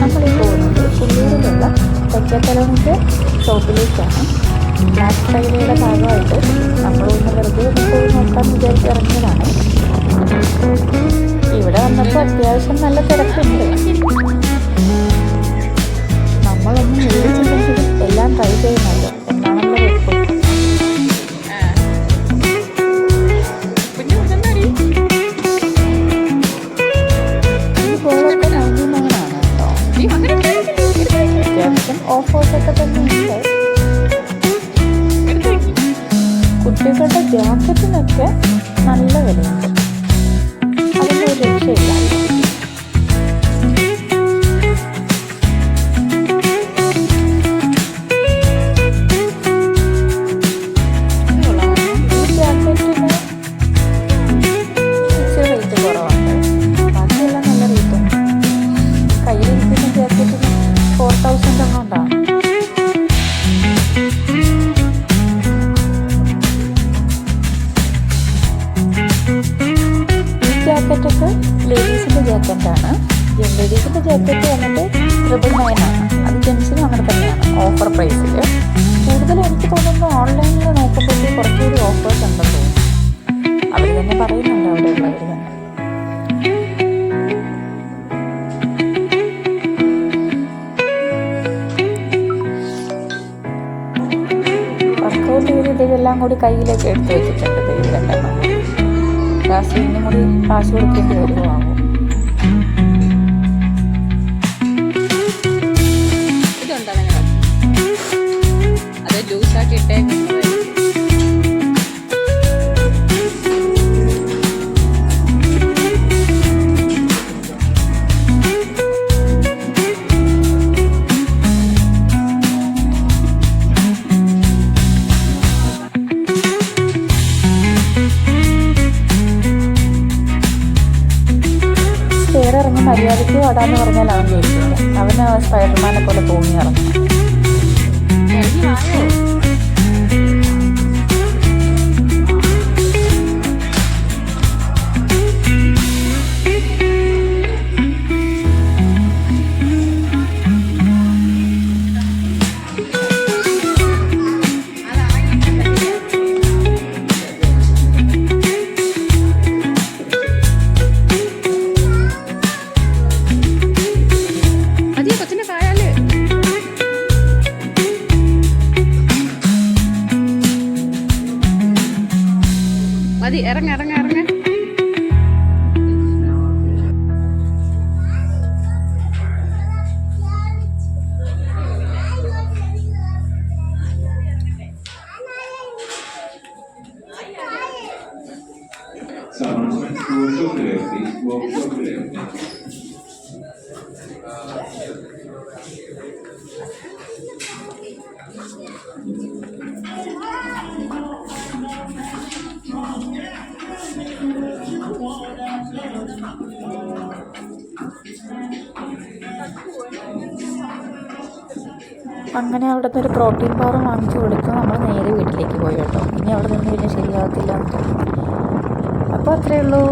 നമ്മളീ പോകുന്നത് പുല്ലൂരിലുള്ള തെക്കേത്തലവൻ്റെ ഷോപ്പിലേക്കാണ്. ബ്ലാക്ക് ഫ്രൈഡേയുടെ ഭാഗമായിട്ട് നമ്മളൊന്ന് വെറുതെ പോയി നോക്കാമെന്ന് വിചാരിച്ച് ഇറങ്ങിയതാണ്. ഇവിടെ വന്നപ്പോൾ അത്യാവശ്യം നല്ല തിരക്കുണ്ട്. നമ്മളൊന്നും മേടിച്ചിട്ടുണ്ടെങ്കിലും എല്ലാം ട്രൈ ചെയ്യുന്നല്ലോ എന്നാണല്ലോ വെക്കും. ഈ ബോളൊക്കെ 99 ആണ് കേട്ടോ. അത്യാവശ്യം ഓഫേഴ്സൊക്കെ തന്നെ ഉണ്ട്. കുട്ടികളുടെ ജാക്കറ്റിനൊക്കെ നല്ല വിലയുണ്ട്. അതിൻ്റെ ഒരു രക്ഷയില്ല. ഈ ജാക്കറ്റിന് ഇച്ചിരി റേറ്റ് കുറവുണ്ട്. ബാക്കിയെല്ലാം നല്ല റേറ്റുണ്ട്. കയ്യിലിരിക്കുന്ന ജാക്കറ്റിന് 4000 എങ്ങാണ്ടാണ്. ജാക്കറ്റൊക്കെ ലേഡീസിൻ്റെ ജാക്കറ്റാണ്. ലേഡീസിൻ്റെ ജാക്കറ്റ് വന്നിട്ട് 999 ആണ്. അത് ജെൻസിനും അങ്ങനെ തന്നെയാണ് ഓഫർ പ്രൈസിൽ. കൂടുതൽ എനിക്ക് തോന്നുന്നു ഓൺലൈനിൽ നോക്കുമ്പോഴത്തേക്ക് കുറച്ചുകൂടി ഓഫേഴ്സ് ഉണ്ടെന്ന് തോന്നുന്നു. അവർ തന്നെ പറയുന്നുണ്ട്, അവിടെ ഉള്ളവർ തന്നെ. വർക്കൗട്ട് ചെയ്ത് ഇതെല്ലാം കൂടി കയ്യിലേക്ക് എടുത്ത് വെച്ചിട്ടുണ്ട്. ഇതെല്ലാം ഗ്യാസിനും കൂടി കാശ് കൊടുക്കേണ്ടി വരുവാകും. അത് ലൂസാക്കി ഇട്ടേക്കുന്നത്. ഇറങ്ങി മര്യാദയ്ക്ക് ഓടാന്ന് പറഞ്ഞാൽ അവൻ ജയിക്കില്ല. അവന് സ്പൈഡർമാനെ പോലെ തൂങ്ങി ഇറങ്ങും. മതി, ഇറങ്ങ ഇറങ്ങ ഇറങ്ങ. അങ്ങനെ അവിടുത്തെ ഒരു പ്രോട്ടീൻ ബാർ വാങ്ങിച്ചു കൊടുത്ത് നമ്മൾ നേരെ വീട്ടിലേക്ക് പോയി കേട്ടോ. ഇനി അവിടെ നിന്ന് പിന്നെ ശരിയാകത്തില്ല എന്ന് തോന്നുന്നു. അപ്പോൾ അത്രയേ ഉള്ളൂ.